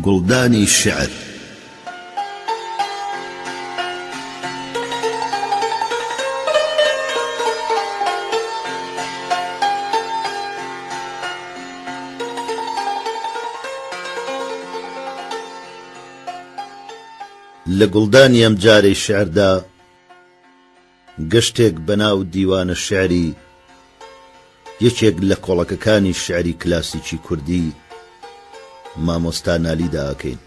گوڵدانی شعر لە گوڵدانی ئەم جارەی شعردا گەشتێک بەناو دیوانە شعری یەکێک لە کۆڵەکەکانی شعری کلاسیکی کوردی مامۆستا نالیدا ئەکەین.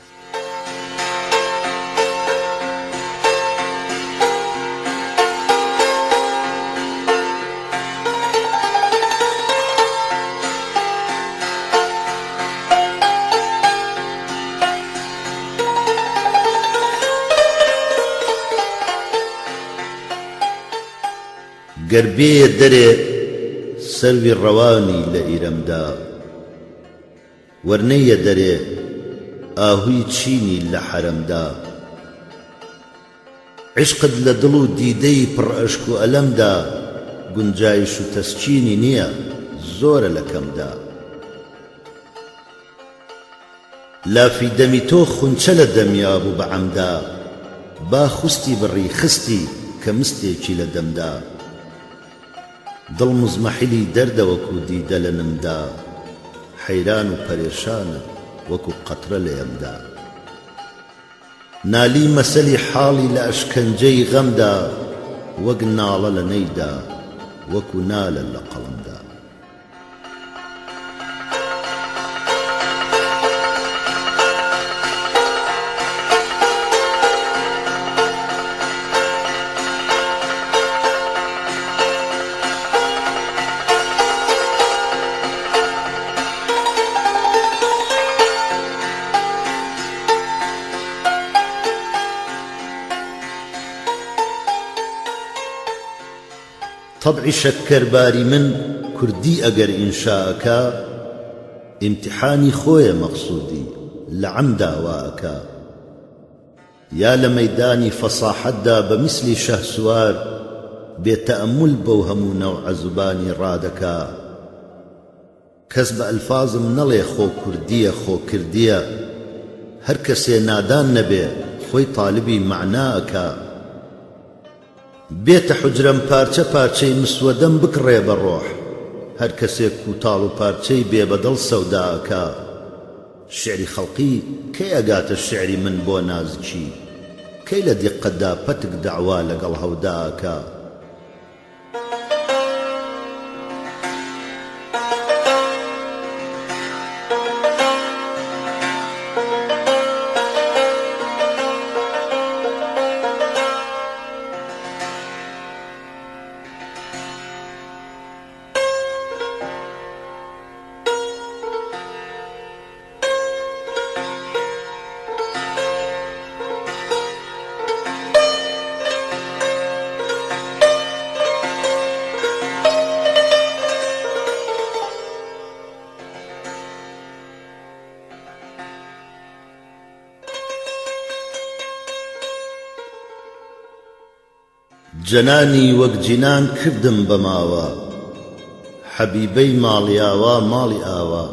گەربێ دەرێ سەروی ڕەوانی لە ئیرەمدا، وەرنەیە دەرێ ئاهوی چینی لە حەرەمدا، عشقت لە دڵ و دیدەی پڕ ئەشک و ئەلەمدا، گونجایش و تەسکینی نییە زۆرە لە کەمدا. لافی دەمی تۆ خونچە لە دەمیا بوو بە عەمدا، با خوستی بڕی خستی کە مستێکی لە دەمدا، دڵ مزمەحیلی دەردە وەکو دیدە لە نمدا، حەیران و پەرێشانە وەکو قەترە لە یەمدا. نالی مەسەلی حاڵی لە ئەشکەنجەی غەمدا، وەک ناڵە لە نەیدا وەکو نالە لە قەڵمدا. طبعی شەکەرباری من کوردی ئەگەر ئینشاءەکە، ئیمتحانی خۆیە مەقسوودی لە عەمدا واەکە، یا لە مەیدانی فەساحەتدا بە میسلی شەهسوار، بێتەئەممول بەو هەموو نەوعە زوبانی ڕادەکا، کەس بە ئەلفازم نەڵێ خۆ کوردیە خۆ کردیە، هەر کەسێ نادان نەبێ خۆی تاالبی معناەکە، بێتە حجرەم پارچە پارچەی مسوەدەم بکڕێ بە ڕۆح، هەر کەسێک کوتاڵ و پارچەی بێ بەدڵ سەوداکە. شعری خەڵقی کەی ئەگاتە شعری من بۆ نازکی، کەی لە دیقەتدا پەتک دەعوا لەگەڵ هەوداکە. جەنانی وەک جینان کردم بە ماوە، حەبیبەی ماڵیاوە ماڵی ئاوە،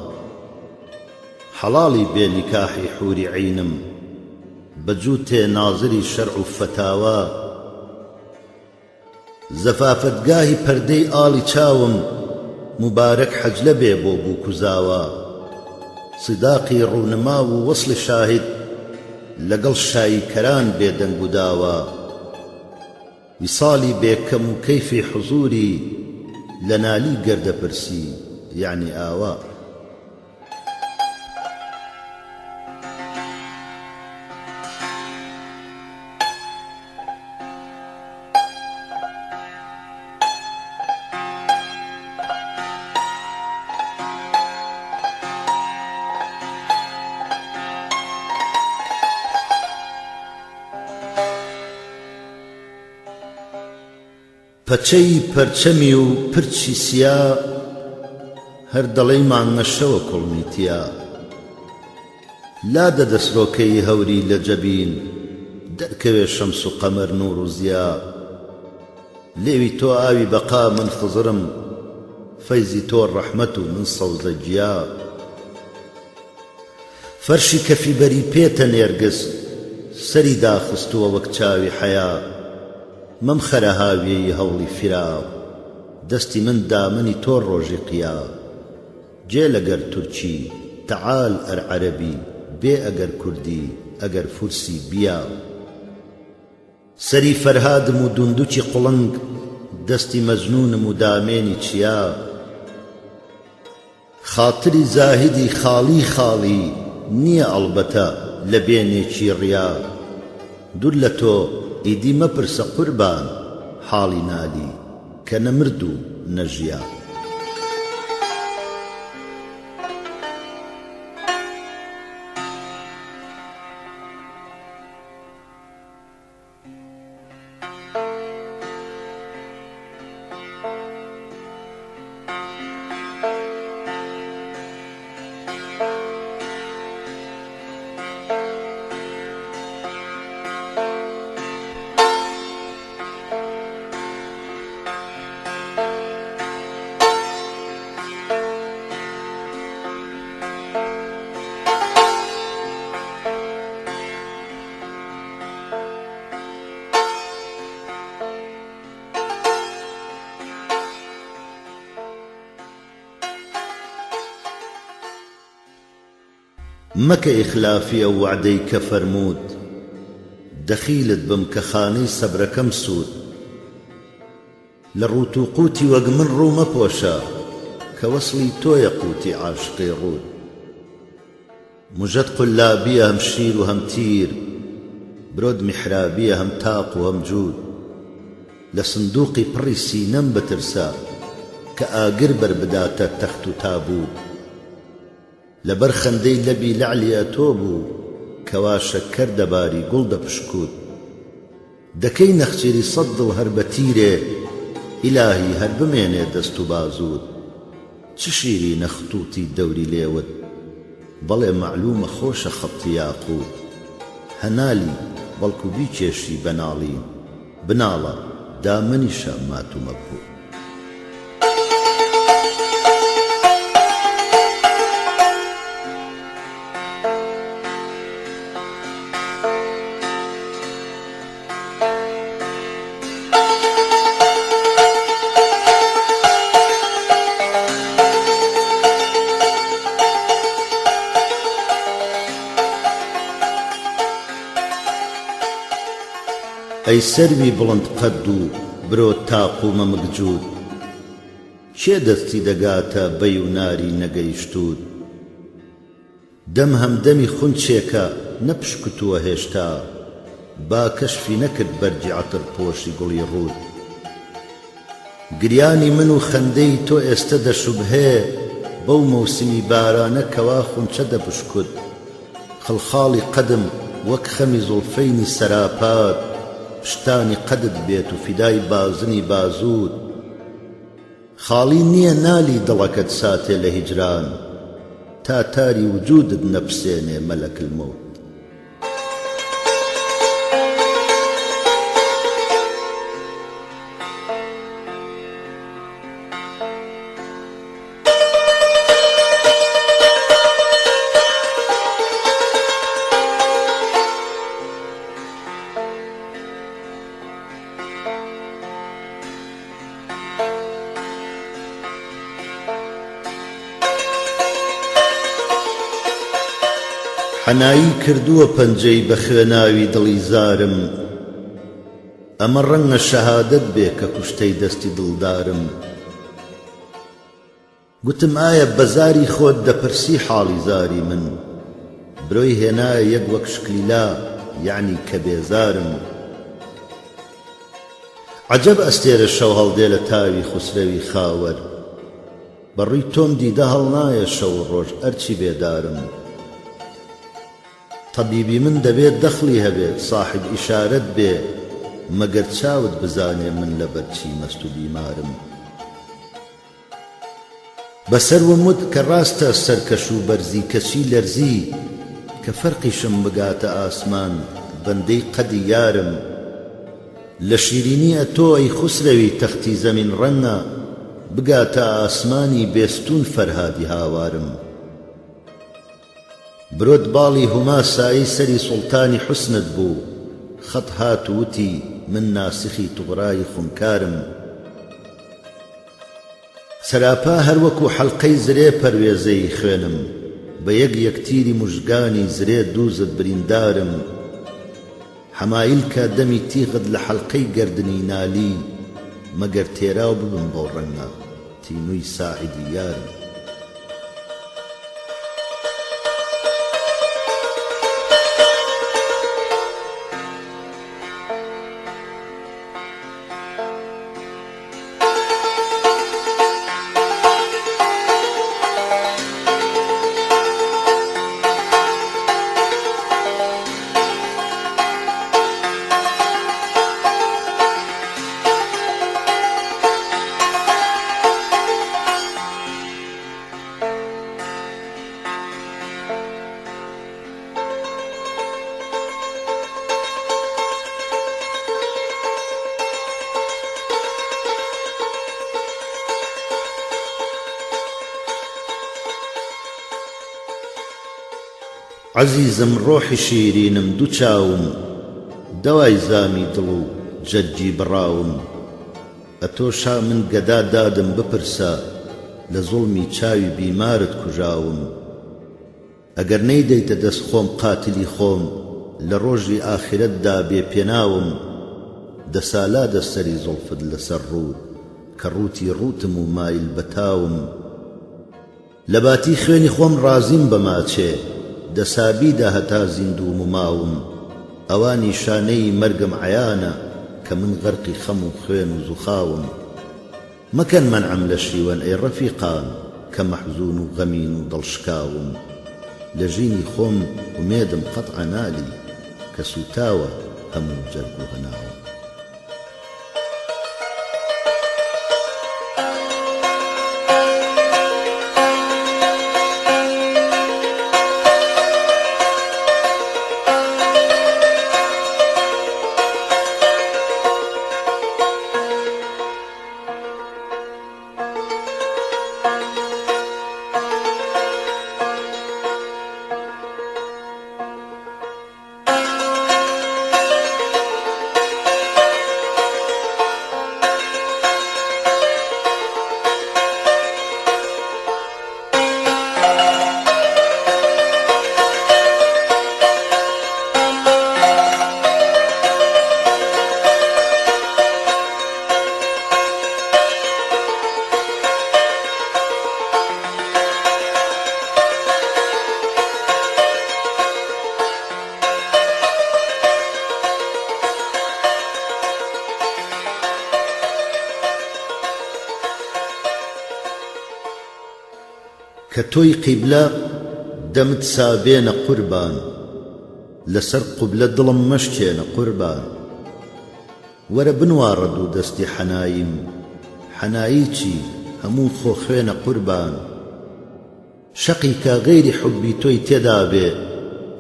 حەڵاڵی بێ نیکاحی حوری عینم، بەجوو تێ نازری شەرع و فەتاوە، زەفافەتگاهی پەردەی ئاڵی چاوم، مبارەک حەجلە بێ بۆ بوو کوزاوە، سیداقی ڕوونما و وەسڵی شاهید لەگەڵ شاییکەران بێدەنگ و داوە، ویساڵی بێکەم و کەیفی حوزوری لە نالی گەردەپرسی یعنی ئاوا. پەچەی پەرچەمی و پرچی سیا، هەر دەڵێی مانگەشەوە کوڵمیتیا، لادە دەسرۆکەی هەوری لە جەبین، دەرکەوێ شەمس و قەمەر نوور و زیا، لێوی تۆ ئاوی بەقا من خزرم، فەیزی تۆ ڕەحمەت و من سەوزە گیا. فەرشی کەفی بەری پێتە نێرگس سەری داخستووە وەک چاوی حەیا مەم خەرە هاویەی هەوڵی فراو دەستی من دامنی تۆ ڕۆژی قیا جێ لەگەر تورکی تەعال ئەر عەرەبی بێ ئەگەر کوردی ئەگەر فورسی بیا سەری فەرهادم و دوندوکی قوڵنگ دەستی مەجنونم و دامێنی چیا خاتری زاهدی خاڵی خاڵی نییە ئەڵبەتە لە بێنێکی ڕیا دوور لە تۆ ئیدی مەپرسە قوربان حاڵی نالی کە نەمرد و نەژیا مەکە ئیخلافی ئەو وعدەی کە فەرموود دەخیلت بم کە خانەی سەبرەکەم سوود لە ڕوت و قوتی وەک من ڕوو مەپۆشە کە وەسڵی تۆیە قوتی عاشقی ڕوود موژەت قولابیە هەم شیر و هەم تیر برۆد میحرابیە هەم تاق و هەم جوود لە سندوقی پڕی سینەم بترسە کە ئاگر بەربداتە تەخت و تابوت لەبەر خەندەی لەبی لەعلی ئەتۆ بوو کەوا شەکەر دەباری گوڵ دەپشکوت دەکەی نەخچێری سەد دڵ هەر بە تیرێ ئیلاهی هەر بمێنێ دەست و بازوت چ شیری نەختوتی دەوری لێوت بەڵێ مەعلومە خۆشە خەڵتی یاقوت هەنالی بەڵکو بیکێشی بەناڵی بناڵە دامنیشە مات و مەبوو ئەی سەروی بڵند قەد و برۆ تاق و مەمگجود کێ دەستی دەگاتە بەی و ناری نەگەیشتوود دەم هەمدەمی خونچێکە نەپشکتووە هێشتا با کەشفی نەکرد بەرجی عەتر پۆشی گوڵی ڕوود گریانی من و خەندەی تۆ ئێستا دەشوبهێ بەو مەوسمی بارانە کەوا خونچە دەپشکوت خەڵخاڵی قەدم وەک خەمی زوڵفەینی سەراپات پشتانی قەدت بێت و فیدای بازنی بازوود خاڵی نییە نالی دڵەکەت ساتێ لە هیجران تا تاری وجودت نەپسێنێ مەلەک المەوت حەنایی کردووە پەنجەی بە خوێناوی دڵی زارم ئەمە ڕەنگە شەهادەت بێ کە کوشتەی دەستی دڵدارم گوتم ئایا بەزاری خۆت دەپرسی حاڵی زاری من برۆی هێنایە یەک وەک شکلیلا یعنی کە بێزارم عەجەب ئەستێرە شەو هەڵدێ لە تاوی خوسرەوی خاوەر بەڕووی تۆم دیدە هەڵنایە شەو ڕۆژ ئەرچی بێدارم طبیبی من دەبێت دەخلی هەبێت صاحب ئیشارەت بێ مەگەر چاوت بزانێ من لەبەرچی مەست و بیمارم بەسەر وموت کە ڕاستە سەرکەش و بەرزی کەچی لەرزی کە فەرقیشم بگاتە ئاسمان بەندەی قەدی یارم لە شیرینیە تۆ ئەی خوسرەوی تەختی زەمین ڕەنگە بگاتە ئاسمانی بێستون فەرهادی هاوارم برۆت باڵی هوما سایی سەری سوڵتانی حوسنت بوو، خەت هات و وتی من ناسخی توغڕای خونکارم. سەراپا هەروەکو حەڵقەی زرێ پەروێزەی خوێنم، بە یەک یەکتیری موژگانی زرێ دووزت بریندارم. حەمایل کە دەمی تیغت لە حەڵقەی گەردنی نالی، مەگەر تێراو ببم بۆ ڕەنگە تینووی ساعیدی یارم. عەزیزم ڕۆحی شیرینم دوو چاوم، دەوای زامی دڵ و جەرگی بڕاوم. ئەتۆشا من گەدا دادم بپرسە، لە زوڵمی چاوی بیمارت کوژاوم. ئەگەر نەیدەیتە دەست خۆم قاتلی خۆم، لە ڕۆژی ئاخرەتدا بێپێناوم. دەسالا دەسەری زوڵفت لەسەر ڕوود، کە ڕووتی ڕووتم و مایل بەتاوم. لە باتی خوێنی خۆم ڕازیم بە ماچێ، دەسابیدا هەتا زیندوم و ماوم. ئەوە نیشانەی مەرگم عەیانە، کە من غەرقی خەم و خوێن و زوخاوم. مەکەن مەنعم لە شیوەن ئەی ڕەفیقان، کە مەحزون و غەمین و دڵشکاوم. لە ژینی خۆم ومێدم قەتعە نالی، کە سوتاوە هەموو جەرگ و هەناوم. کە تۆی قیبلە دەمت سابێنە قوربان، لەسەر قوبلە دڵم مەشکێنە قوربان. وەرە بنوارە دوو دەستی حەناییم، حەنایی چی هەموو خۆ خوێنە قوربان. شەقی کە غەیری حوبی تۆی تێدا بێ،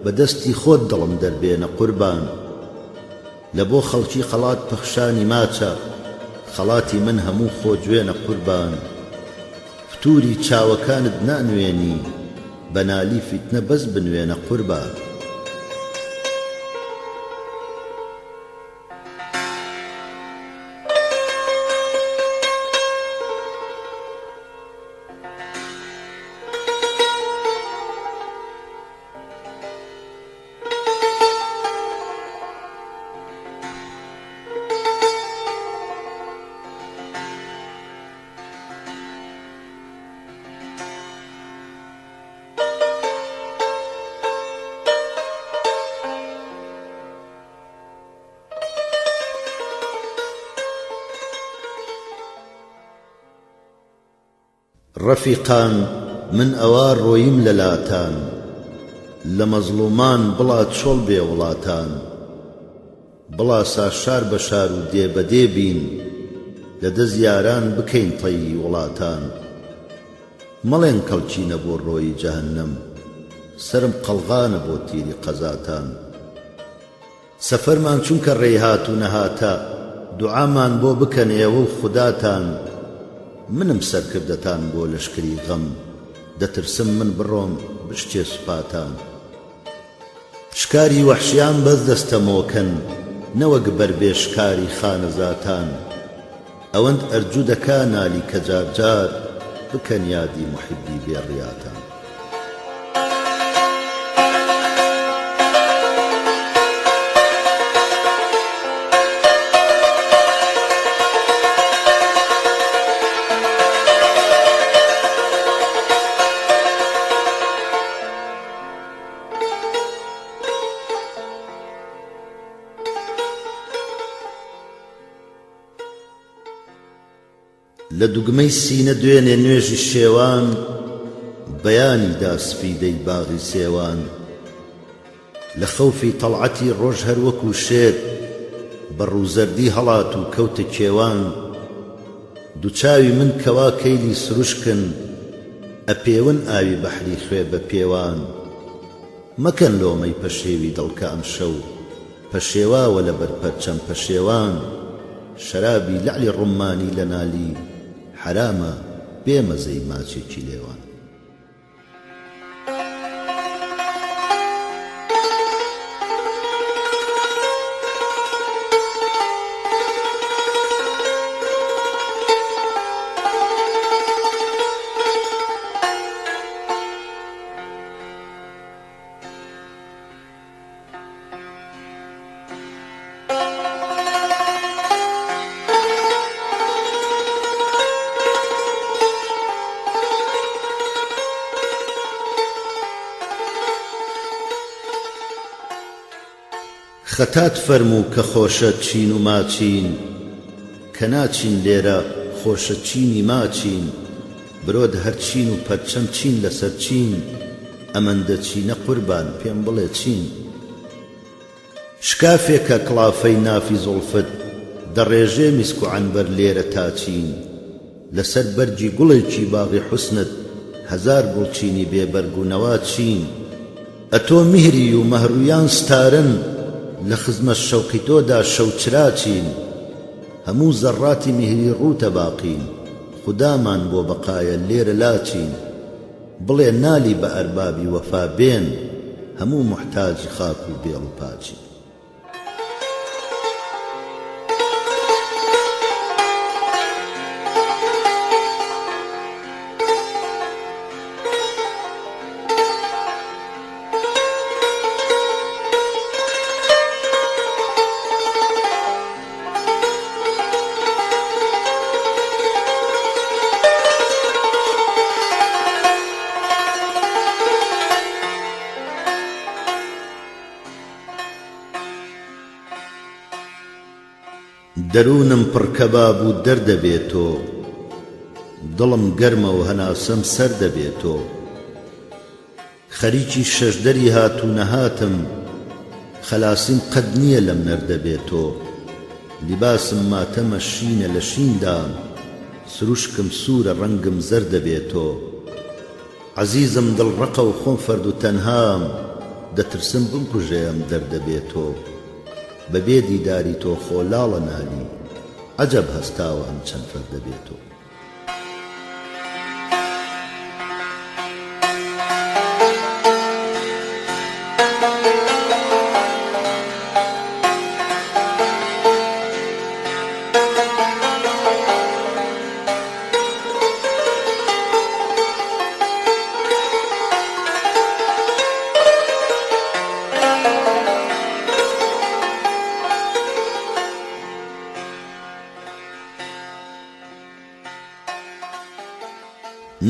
بە دەستی خۆت دڵم دەربێنە قوربان. لە بۆ خەڵکی خەڵات پەخشانی ماچە، خەڵاتی من هەموو خۆ گوێنە قوربان. فتوری چاوەکانت نانوێنی، بەنالی فیتنە بەس بنوێنە قوربان. ڕەفیقان من ئەوا ڕۆیم لە لاتان، لە مەزلومان بڵا چۆڵ بێ وڵاتان. بڵا سا شار بە شار و دێ بە دێ بین، لە دەست یاران بکەین تەیی وڵاتان. مەڵێن کەڵچینە بۆ ڕۆی جەهەنەم، سرم قەڵغانە بۆ تیری قەزاتان. سەفەرمان چونکە ڕێیهات و نەهاتە، دوعامان بۆ بکەن ئێوە و خوداتان. منم سەرکردەتان بۆ لەشکری غەم، دەترسم من بڕۆم بشتێ سوپاتان. شکاری وەحشیان بەس دەستەمۆکەن نەوەک بەربێشکاری خانەزاتان ئەوەند ئەرجوو دەکا نالی کە جارجار بکەن یادی محبی بێڕیاتان. لە دوگمەی سینە دوێنێ نوێژی شێوان بەیانی دا سفیدەی باغی سێوان لە خەوفی تەڵعەتی ڕۆژ هەر وەکو شێر بە ڕووزەردی هەڵات و کەوتە کێوان دووچاوی من کەوا کەیلی سروشکن ئەپێون ئاوی بەحری خوێ بە پێوان مەکەن لۆمەی پەشێوی دڵکە ئەم شەو پەشێواوە لە بەرپەرچەم پەشێوان شەرابی لەعلی ڕومانی لە نالی حرامە بێمەزەی ماچێکی لێوان. خەتات فەرموو کە خۆشە چین و ماچین کە ناچین لێرە خۆشە چینی ماچین برۆد هەر چین و پەرچەم چین لەسەر چین ئەمەندە چینە قوربان پێم بڵێ چین. شکافێکە کڵافەی نافی زوڵفت دەڕێژێ میسک و عنبەر لێرە تاچین لەسەر بەرگی گوڵێکی باغی حوسنت هەزار گوڵچینی بێبەرگ و نەوا چین ئەتۆ میهری و مەهرویان ستارن لە خزمەت شەوقی تۆدا شەوچراچین هەموو زەڕاتی میهری ڕووتە باقین خودامان بۆ بەقایە لێرە لاچین بڵێ نالی بە ئەربابی وەفا بێن هەموو محتاجی خاک و بێڵ و پاچین. دەروونم پڕکەباب و دەردەبێتۆ دڵم گەرمە و هەناسەم سەر دەبێتۆ خەریکی شەشدەری هاتوو نەهاتم خەلاسیم قەد نییە لەم نەردەبێتۆ لیباسم ماتەمە شینە لە شیندام سروشکم سوورە ڕەنگم زەر دەبێتۆ عەزیزم دڵڕەقە و خۆم فەرد و تەنهام دەترسم بمکوژێم دەردەبێتۆ بەبێ دیداری تۆ خۆلاڵە نالی عەجەب هەستاوە ئەم چەند فەر دەبێتۆ.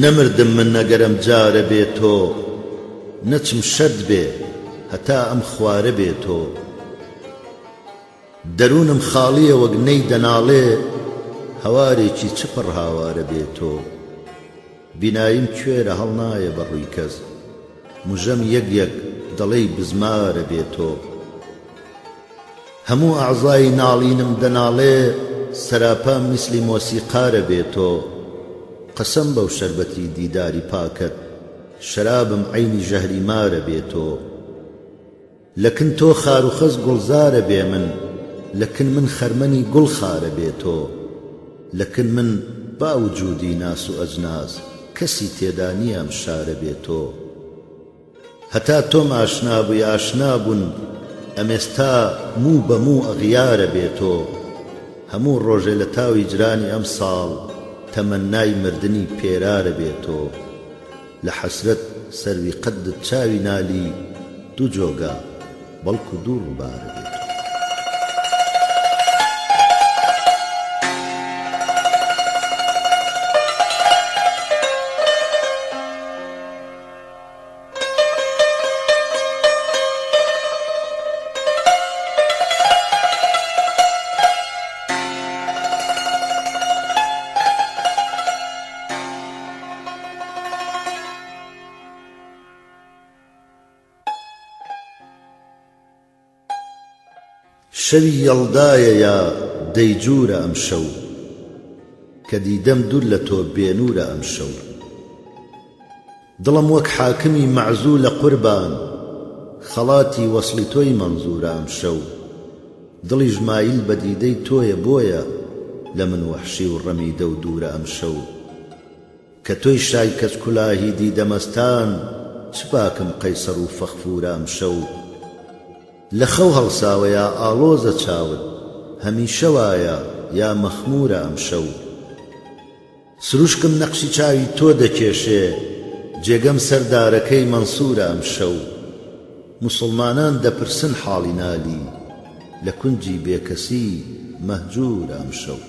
نەمردم من نەگەرم جارە بێتۆ نەچم شەرد بێ هەتا ئەم خوارە بێتۆ دەروونم خاڵیە وەک نەی دەناڵێ هەوارێکی چپڕ هاوارە بێتۆ بیناییم کوێرە هەڵنایە بە ڕووی کەس موژەم یەک یەک دەڵێی بزمارە بێتۆ هەموو ئەعزای ناڵینم دەناڵێ سەراپا میسلی مۆسیقارە بێتۆ قەسەم بەو شەربەتی دیداری پاکت شەرابم عەینی ژەهری مارە بێتۆ لەکن تۆ خار و خەز گوڵزارە بێ من لەکن من خەرمەنی گوڵ خارە بێتۆ لەکن من باوجودی ناس و ئەجناس کەسی تێدا نییە ئەم شارە بێتۆ هەتا تۆم ئاشنا بووی ئاشنا بوون ئەمێستا موو بە موو ئەغیارە بێتۆ هەموو ڕۆژێ لە تاوی جرانی ئەم ساڵ تەمەنای مردنی پێرارە بێتۆ لە حەسرەت سەروی قەدت چاوی نالی دوو جۆگە بەڵکو دوو ڕووبارە بێتۆ شەوی یەڵدایە یا دەیجوورە ئەم شەو کە دیدەم دوور لە تۆ بێنوورە ئەم شەو دڵم وەک حاکمی مەعزوو لە قوربان خەڵاتی وەسڵی تۆی مەنزورە ئەم شەو دڵی ژمایل بە دیدەی تۆیە بۆیە لە من وەحشی و ڕەمیدە و دوورە ئەم شەو کە تۆی شای کەچ کولاهی دیدەمەستان چ باکم قەیسەر و فەخفورە ئەم شەو لە خەو هەڵساوە یا ئاڵۆزە چاوت هەمیشە وایە یا مەخمورە ئەم شەو سروشکم نەقشی چاوی تۆ دەکێشێ جێگەم سەردارەکەی مەنسوورە ئەم شەو موسڵمانان دەپرسن حاڵی نالی لە کونجی بێکەسی مەهجوورە ئەم شەو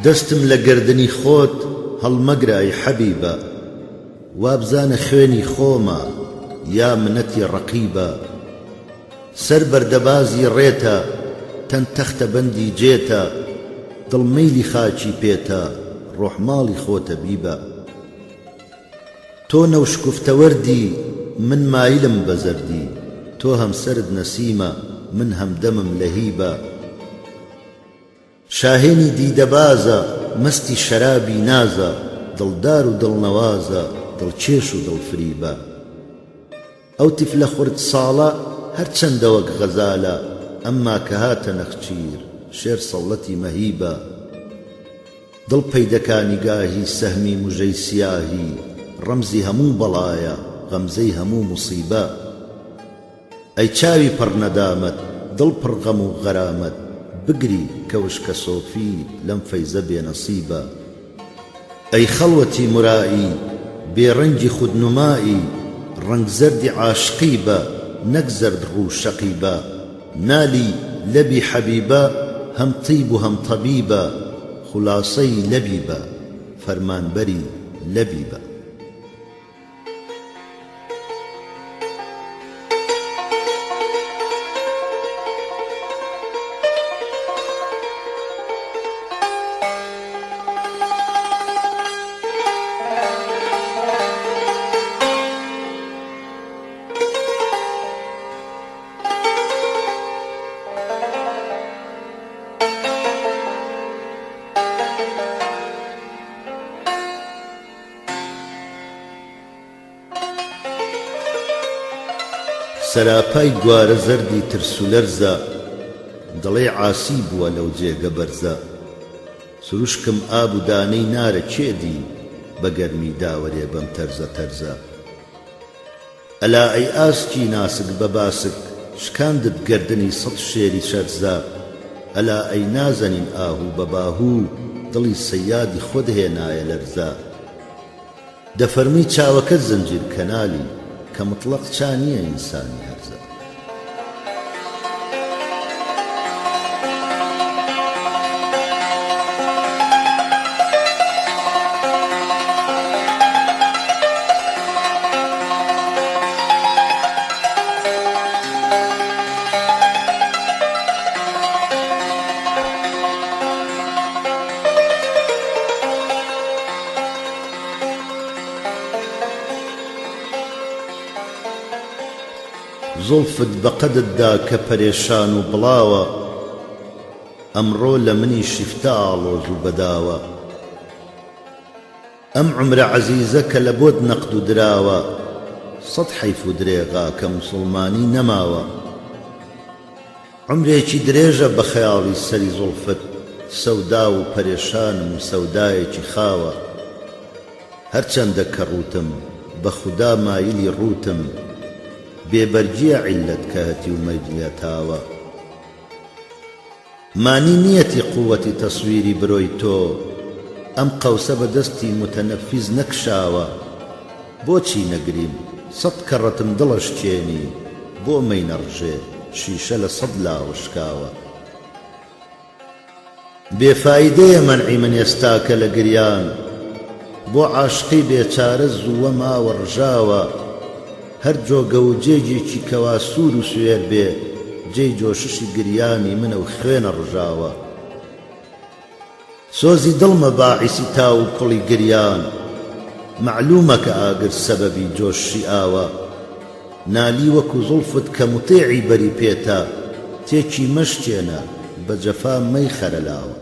دەستم لە گردنی خۆت هەڵمەگرە ئەی حەبیبە وابزانە خوێنی خۆمە یا منەتی ڕەقیبە سەر بەردەبازی ڕێتە تەن تەختە بەندی جێتە دڵمەیلی خاچی پێتە ڕۆحماڵی خۆتە بیبە تۆ نەوشکوفتەوەردی من مایلم بە زەردی تۆ هەم سەرد نەسیمە من هەمدەمم لە هیبە شاهێنی دیدەبازە مەستی شەرابی نازە دڵدار و دڵنەوازە دڵچێش و دڵفریبە ئەو تیفلە خورد ساڵە هەرچەندە وەک غەزالە ئەمما کە هاتە نەخچیر شێر سەڵەتی مەهیبە دڵ پەیدەکانی گاهی سەهمی موژەی سیاهی ڕەمزی هەموو بەڵایە غەمزەی هەموو موسیبە ئەی چاوی پڕ نەدامەت دڵ پڕ غەم و غەرامەت بگری کەوشکە سۆفی لەم فەیزە بێنەسیبە ئەی خەڵوەتی مرایی بێڕەنگی خودنمایی ڕەنگ زەردی عاشقی بە نەک زەرد ڕوو شەقیبە نالی لەبی حەبیبە هەم تیب و هەم تەبیبە خولاسەی لەبیبە فەرمانبەری لەبیبە سەراپای گوارە زەردی ترس و لەرزە دڵێ عاسی بووە لەو جێگە بەرزە سروشکم ئاب و دانەی نارە کێدی بە گەرمی داوەرێ بەم تەرزە تەرزە ئەلا ئەی ئاسکی ناسک بە باسک شکاندت گەردنی سەد شێری شەرزە ئەلا ئەی نازەنین ئاهوو بە باهوو دڵی سەیادی خۆت هێنایە لەرزە دەفەرمی چاوەکەت زنجیر کەنالی کە مطلق چانیە ئینسانی هەرزە زڵفت بەقەدتدا کە پەرێشان و بڵاوە ئەمڕۆ لە منی شیفتە ئاڵۆز و بەداوە ئەم عومرە عەزیزە کە لە بۆت نەقد و دراوە سەد حەیف و درێغا کە موسڵمانی نەماوە عومرێکی درێژە بە خەیاڵی سەری زوڵفت سەودا و پەرێشانم و سەودایەکی خاوە هەرچەندە کە ڕووتم بە خودا مایلی ڕووتم بێبەرگیە عیلەت کە هەتی و مەیلی هەتاوە مانی نیەتی قووەتی تەسویری برۆی تۆ ئەم قەوسە بەدەستی متەنەفیز نەکشاوە بۆچی نەگریم سەد کەڕەتم دڵەشکێنی بۆ مەینەڕژێ شیشە لە سەد لاوەشکاوە بێفایدەیە مەنعی من ئێستاکە لە گریان بۆ عاشقی بێچارە زووە ماوە ڕژاوە هەر جۆگە و جێگێکی کەوا سوور و سوێر بێ جێی جۆششی گریانی منە و خوێنە ڕژاوە سۆزی دڵمە باعیسی تاو و کوڵی گریان معلومە کە ئاگر سەبەبی جۆشی ئاوە نالی وەکو زوڵفت کە متێعی بەری پێتە تێکی مەشتێنە بە جەفا مەی خەرەلاوە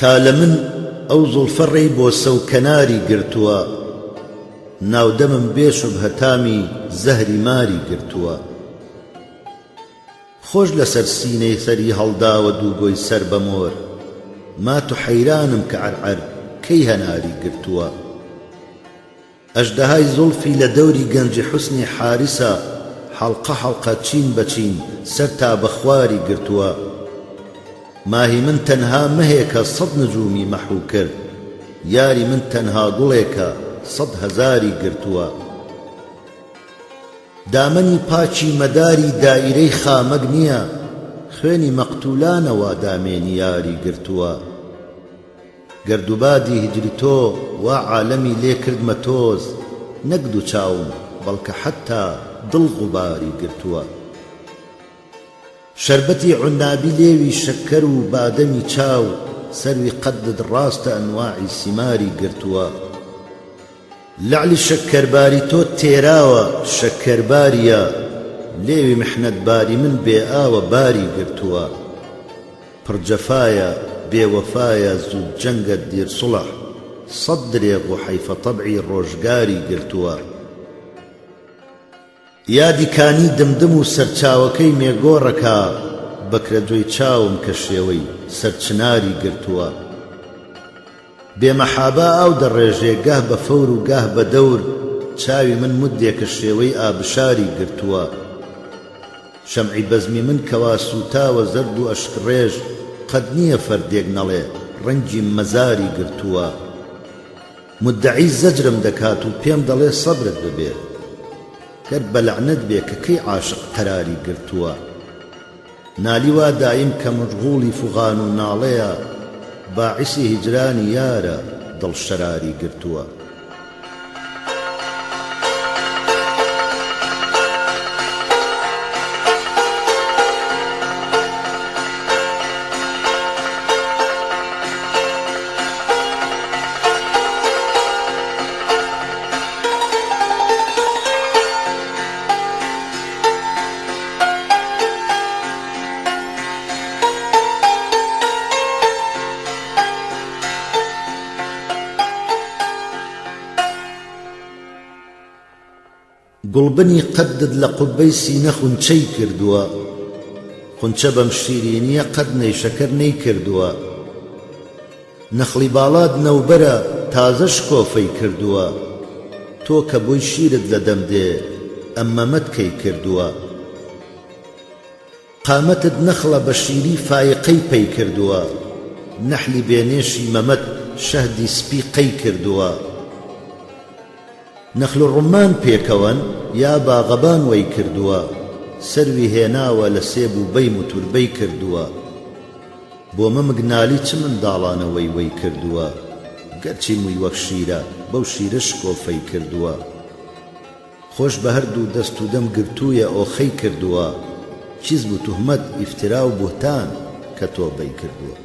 تا لە من ئەو زوڵفە ڕێی بۆ سەو کەناری گرتووە ناودەمم بێشب هەتامی زەهری ماری گرتووە خۆش لەسەر سینەی سەری هەڵداوە دووگۆی سەر بە مۆر مات و حەیرانم کە عەرعەر کەی هەناری گرتووە ئەژدەهای زوڵفی لە دەوری گەنجی حوسنی حارسە حەڵقە حەڵقە چین بە چین سەر تا بە خواری گرتووە ماهی من تەنها مەهێکە سەد نجومی مەحو کرد یاری من تەنها گوڵێکە سەد هەزاری گرتووە دامەنی پاچی مەداری دائیرەی خامەگ نییە خوێنی مەقتولانەوە دامێنی یاری گرتووە گەردوبادی هیجری تۆ وا عالەمی لێ کردمە تۆز نەک دوو چاوم بەڵکە حەتا دڵ غوباری گرتووە شەربەتی عونابی لێوی شەکەر و بادەمی چاو سەروی قەدت ڕاستە ئەنواعی سیماری گرتووە لەعلی شەکەرباری تۆ تێراوە شەکەرباریە لێوی محنەتباری من بێ ئاوە باری گرتووە پڕجەفایە بێوەفایە زوو جەنگت دیر سوڵح سەد درێغ و حەیفە تەبعی ڕۆژگاری گرتووە یادی کانی دمدم و سەرچاوەکەی مێگۆڕەکە بەکرەجۆی چاوم کە شێوەی سەرچناری گرتووە بێمەحابا ئاو دەڕێژێ گاه بە فەور و گاه بە دەور چاوی من مدێکە شێوەی ئابشاری گرتووە شەمعی بەزمی من کەوا سوتاوە زەرد و ئەشکڕێژ قەد نییە فەردێک نەڵێ ڕەنگی مەزاری گرتووە مدعی زەجرم دەکات و پێم دەڵێ سەبرت ببێ گەر بە لەعنەت بێ کە کەی عاشق قەراری گرتووە نالی وا دایم کە مشغوڵی فوغان و ناڵەیە باعیسی هیجرانی یارە دڵشەراری گرتووە گوڵبنی قەدت لە قوبەی سینە خونچەی کردووە خونچە بەم شیرینیە قەد نەیشەکەر نەیکردووە نەخڵی باڵات نەوبەرە تازەش کۆفەی کردووە تۆ کە بۆی شیرت لە دەم دێ ئەمەمەت کەی کردووە قامەتت نەخڵە بە شیری فایقەی پەی کردووە، نەحلی بێنێشی مەمەت شەهدی سپی قەی کردووە. نەخل و ڕوومان پێکەوەن یا باغەبان وەی کردووە، سەروی هێناوە لە سێب و بەیم و توربەی کردووە. بۆ مەمگنالی چ منداڵانەوەی وەی کردووە، گەرچی مووی وەک شیرە بەو شیرش کۆفەی کردووە. خۆش بە هەردوو دەست و دەم گرتوویە ئۆخەی کردووە، کیزب و توهمەت ئیفترا و بوهتان کە تۆبەی کردووە.